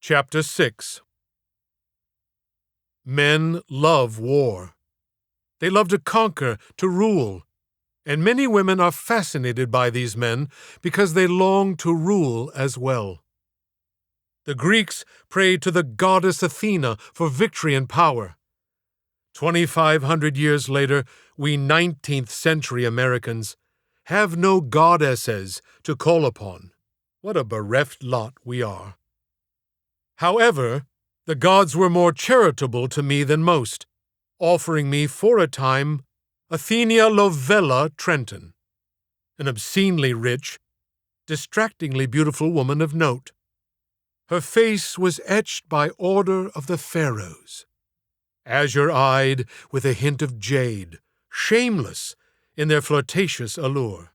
Chapter 6. Men love war. They love to conquer, to rule, and many women are fascinated by these men because they long to rule as well. The Greeks prayed to the goddess Athena for victory and power. 2,500 years later, we 19th century Americans have no goddesses to call upon. What a bereft lot we are. However, the gods were more charitable to me than most, offering me for a time Athenia Lovella Trenton, an obscenely rich, distractingly beautiful woman of note. Her face was etched by order of the pharaohs, azure-eyed with a hint of jade, shameless in their flirtatious allure.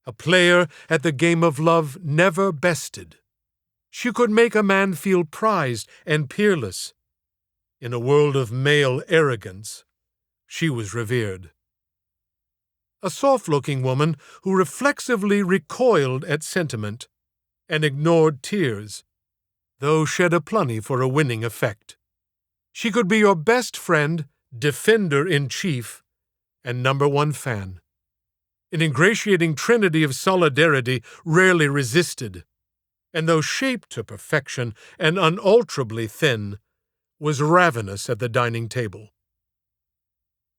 A player at the game of love never bested. She could make a man feel prized and peerless. In a world of male arrogance, she was revered. A soft-looking woman who reflexively recoiled at sentiment and ignored tears, though shed aplenty for a winning effect. She could be your best friend, defender-in-chief, and #1 fan. An ingratiating trinity of solidarity rarely resisted, and though shaped to perfection and unalterably thin, was ravenous at the dining table.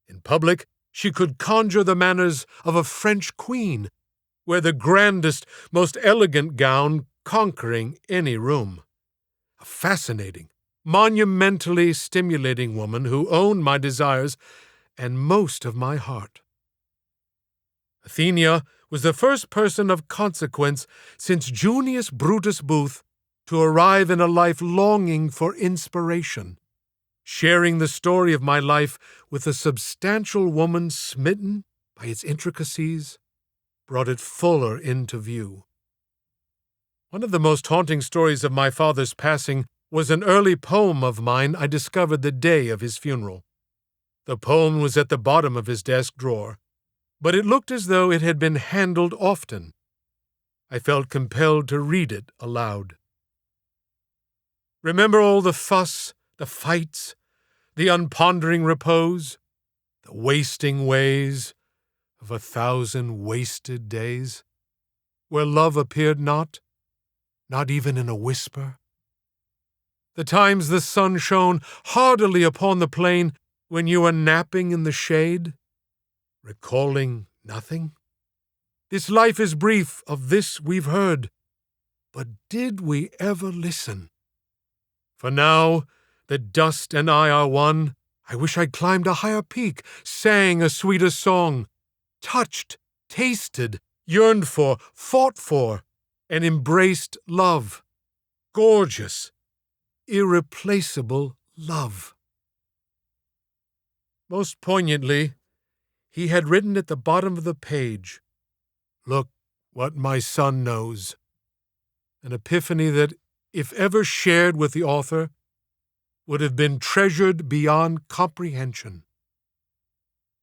In public, she could conjure the manners of a French queen, wear the grandest, most elegant gown, conquering any room. A fascinating, monumentally stimulating woman who owned my desires and most of my heart. Athenia was the first person of consequence since Junius Brutus Booth to arrive in a life longing for inspiration. Sharing the story of my life with a substantial woman smitten by its intricacies brought it fuller into view. One of the most haunting stories of my father's passing was an early poem of mine I discovered the day of his funeral. The poem was at the bottom of his desk drawer, but it looked as though it had been handled often. I felt compelled to read it aloud. Remember all the fuss, the fights, the unpondering repose, the wasting ways of 1,000 wasted days, where love appeared not even in a whisper. The times the sun shone hardily upon the plain when you were napping in the shade, recalling nothing. This life is brief, of this we've heard, but did we ever listen? For now, the dust and I are one. I wish I'd climbed a higher peak, sang a sweeter song, touched, tasted, yearned for, fought for, and embraced love. Gorgeous, irreplaceable love. Most poignantly, he had written at the bottom of the page, "Look what my son knows." An epiphany that, if ever shared with the author, would have been treasured beyond comprehension.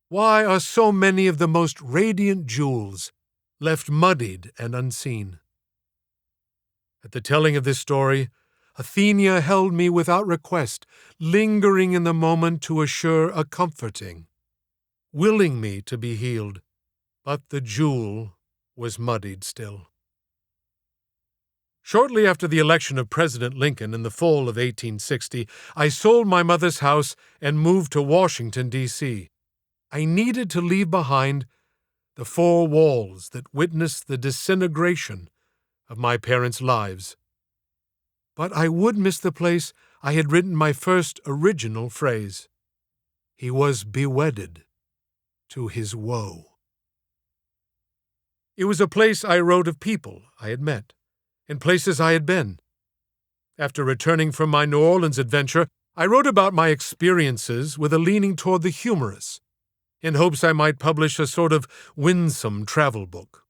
Why are so many of the most radiant jewels left muddied and unseen? At the telling of this story, Athenia held me without request, lingering in the moment to assure a comforting, willing me to be healed, but the jewel was muddied still. Shortly after the election of President Lincoln in the fall of 1860, I sold my mother's house and moved to Washington, D.C. I needed to leave behind the four walls that witnessed the disintegration of my parents' lives. But I would miss the place I had written my first original phrase. He was bewedded to his woe. It was a place I wrote of people I had met, and places I had been. After returning from my New Orleans adventure, I wrote about my experiences with a leaning toward the humorous, in hopes I might publish a sort of winsome travel book.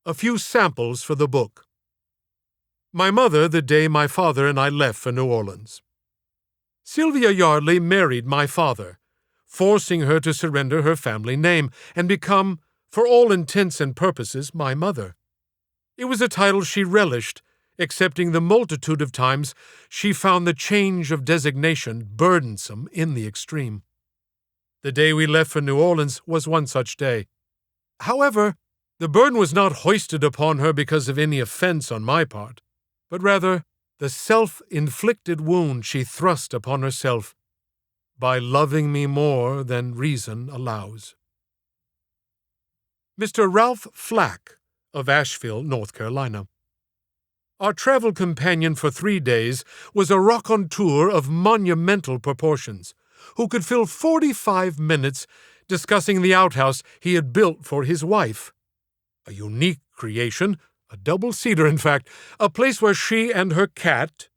A few samples for the book. My mother the day my father and I left for New Orleans. Sylvia Yardley married my father, forcing her to surrender her family name and become, for all intents and purposes, my mother. It was a title she relished excepting the multitude of times she found the change of designation burdensome in the extreme. The day we left for New Orleans was one such day. However, the burden was not hoisted upon her because of any offense on my part, but rather the self-inflicted wound she thrust upon herself by loving me more than reason allows. Mr. Ralph Flack of Asheville, North Carolina. Our travel companion for 3 days was a raconteur of monumental proportions, who could fill 45 minutes discussing the outhouse he had built for his wife. A unique creation, a double-seater in fact, a place where she and her cat,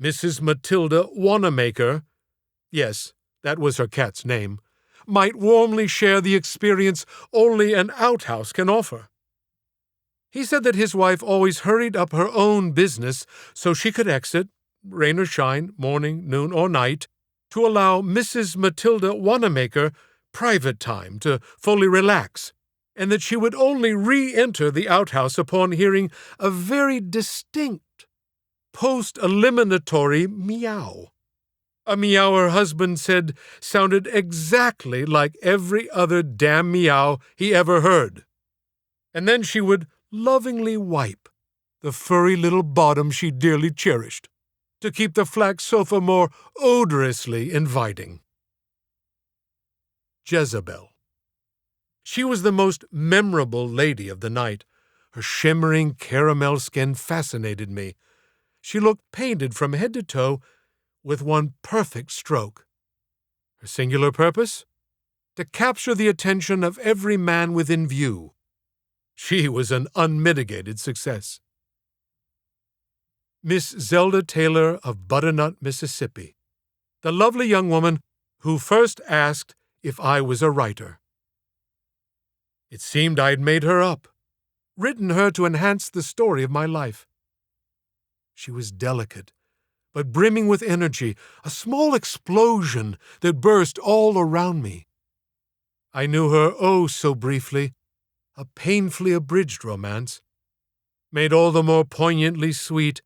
Mrs. Matilda Wanamaker, yes, that was her cat's name, might warmly share the experience only an outhouse can offer. He said that his wife always hurried up her own business so she could exit, rain or shine, morning, noon, or night, to allow Mrs. Matilda Wanamaker private time to fully relax, and that she would only re-enter the outhouse upon hearing a very distinct post-eliminatory meow. A meow her husband said sounded exactly like every other damn meow he ever heard. And then she would lovingly wipe the furry little bottom she dearly cherished to keep the flax sofa more odorously inviting. Jezebel. She was the most memorable lady of the night. Her shimmering caramel skin fascinated me. She looked painted from head to toe with one perfect stroke. Her singular purpose? To capture the attention of every man within view. She was an unmitigated success. Miss Zelda Taylor of Butternut, Mississippi, the lovely young woman who first asked if I was a writer. It seemed I had made her up, written her to enhance the story of my life. She was delicate, but brimming with energy, a small explosion that burst all around me. I knew her oh so briefly, a painfully abridged romance, made all the more poignantly sweet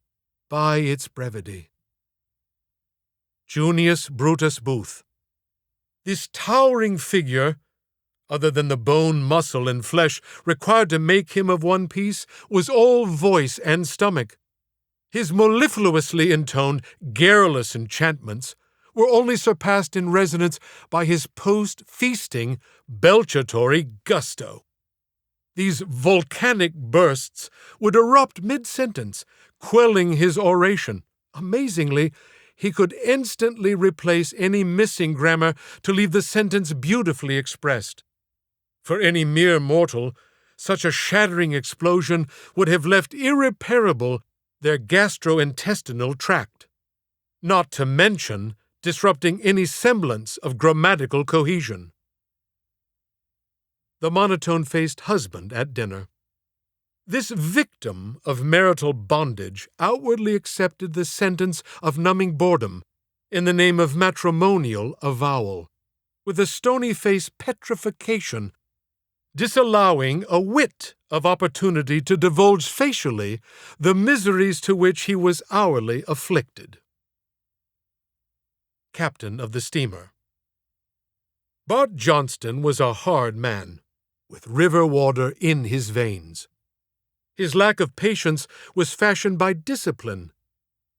by its brevity. Junius Brutus Booth. This towering figure, other than the bone, muscle, and flesh required to make him of one piece, was all voice and stomach. His mellifluously intoned, garrulous enchantments were only surpassed in resonance by his post-feasting, belchatory gusto. These volcanic bursts would erupt mid-sentence, quelling his oration. Amazingly, he could instantly replace any missing grammar to leave the sentence beautifully expressed. For any mere mortal, such a shattering explosion would have left irreparable their gastrointestinal tract, not to mention disrupting any semblance of grammatical cohesion. The monotone-faced husband at dinner. This victim of marital bondage outwardly accepted the sentence of numbing boredom in the name of matrimonial avowal, with a stony-faced petrification, disallowing a whit of opportunity to divulge facially the miseries to which he was hourly afflicted. Captain of the steamer. Bart Johnston was a hard man, with river water in his veins. His lack of patience was fashioned by discipline,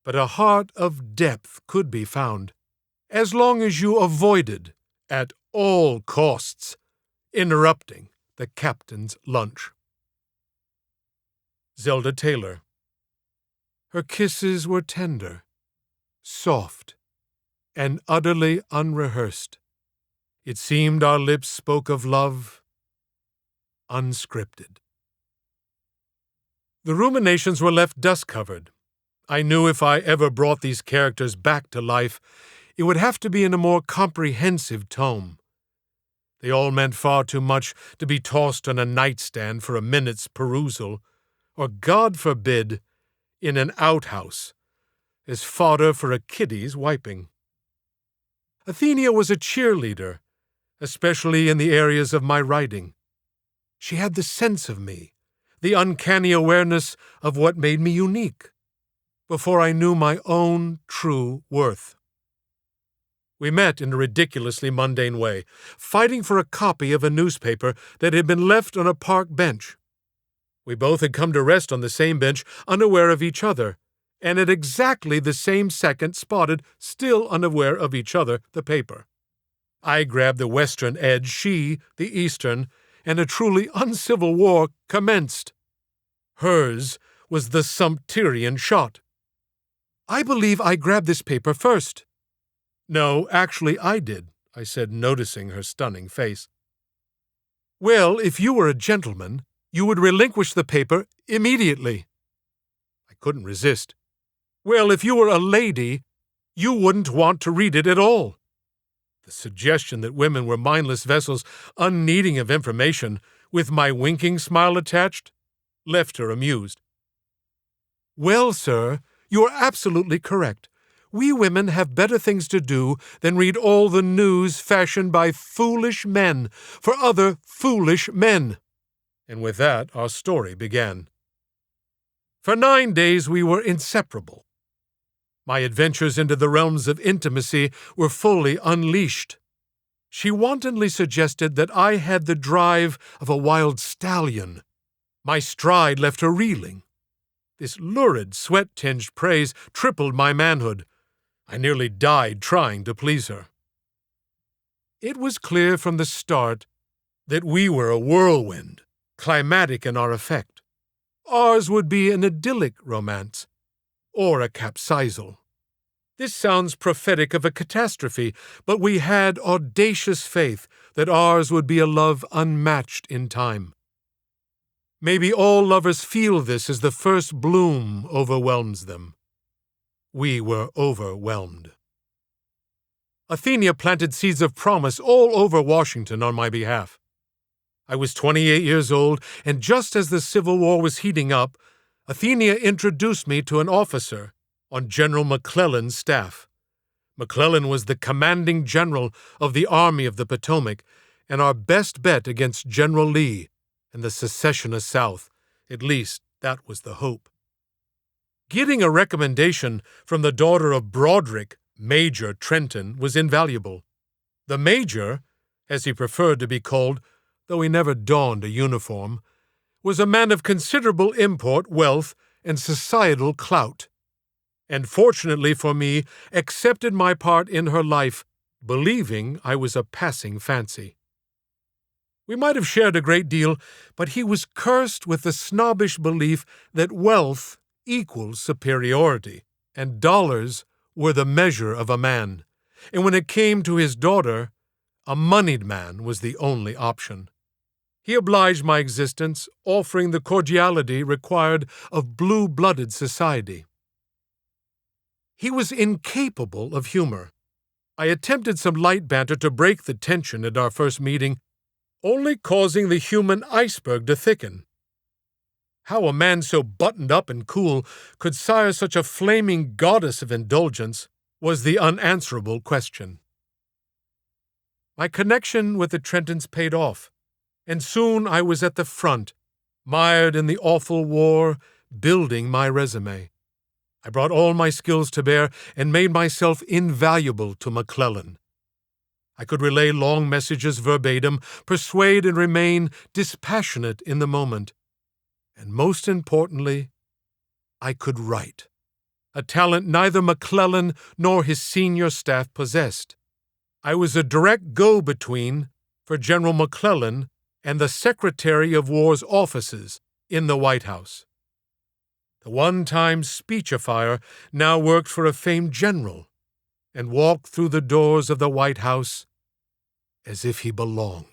but a heart of depth could be found, as long as you avoided, at all costs, interrupting the captain's lunch. Zelda Taylor. Her kisses were tender, soft, and utterly unrehearsed. It seemed our lips spoke of love, unscripted. The ruminations were left dust-covered. I knew if I ever brought these characters back to life, it would have to be in a more comprehensive tome. They all meant far too much to be tossed on a nightstand for a minute's perusal, or, God forbid, in an outhouse, as fodder for a kiddie's wiping. Athenia was a cheerleader, especially in the areas of my writing. She had the sense of me, the uncanny awareness of what made me unique. before I knew my own true worth. We met in a ridiculously mundane way, fighting for a copy of a newspaper that had been left on a park bench. We both had come to rest on the same bench, unaware of each other, and at exactly the same second spotted, still unaware of each other, the paper. I grabbed the western edge, she the eastern, and a truly uncivil war commenced. Hers was the Sumpterian shot. I believe I grabbed this paper first. No, actually I did, I said, noticing her stunning face. Well, if you were a gentleman, you would relinquish the paper immediately. I couldn't resist. Well, if you were a lady, you wouldn't want to read it at all. The suggestion that women were mindless vessels, unneeding of information, with my winking smile attached, left her amused. Well, sir, you are absolutely correct. We women have better things to do than read all the news fashioned by foolish men for other foolish men. And with that, our story began. For 9 days we were inseparable. My adventures into the realms of intimacy were fully unleashed. She wantonly suggested that I had the drive of a wild stallion. My stride left her reeling. This lurid, sweat-tinged praise tripled my manhood. I nearly died trying to please her. It was clear from the start that we were a whirlwind, climatic in our effect. Ours would be an idyllic romance, or a capsizal. This sounds prophetic of a catastrophe, but we had audacious faith that ours would be a love unmatched in time. Maybe all lovers feel this as the first bloom overwhelms them. We were overwhelmed. Athenia planted seeds of promise all over Washington on my behalf. I was 28 years old, and just as the Civil War was heating up, Athenia introduced me to an officer on General McClellan's staff. McClellan was the commanding general of the Army of the Potomac, and our best bet against General Lee and the secessionist South. At least that was the hope. Getting a recommendation from the daughter of Broderick, Major Trenton, was invaluable. The Major, as he preferred to be called, though he never donned a uniform, was a man of considerable import, wealth, and societal clout, and fortunately for me, accepted my part in her life, believing I was a passing fancy. We might have shared a great deal, but he was cursed with the snobbish belief that wealth equals superiority, and dollars were the measure of a man, and when it came to his daughter, a moneyed man was the only option. He obliged my existence, offering the cordiality required of blue-blooded society. He was incapable of humor. I attempted some light banter to break the tension at our first meeting, only causing the human iceberg to thicken. How a man so buttoned up and cool could sire such a flaming goddess of indulgence was the unanswerable question. My connection with the Trentons paid off, and soon I was at the front, mired in the awful war, building my resume. I brought all my skills to bear and made myself invaluable to McClellan. I could relay long messages verbatim, persuade and remain dispassionate in the moment. And most importantly, I could write, a talent neither McClellan nor his senior staff possessed. I was a direct go-between for General McClellan and the Secretary of War's offices in the White House. The one-time speechifier now worked for a famed general and walked through the doors of the White House as if he belonged.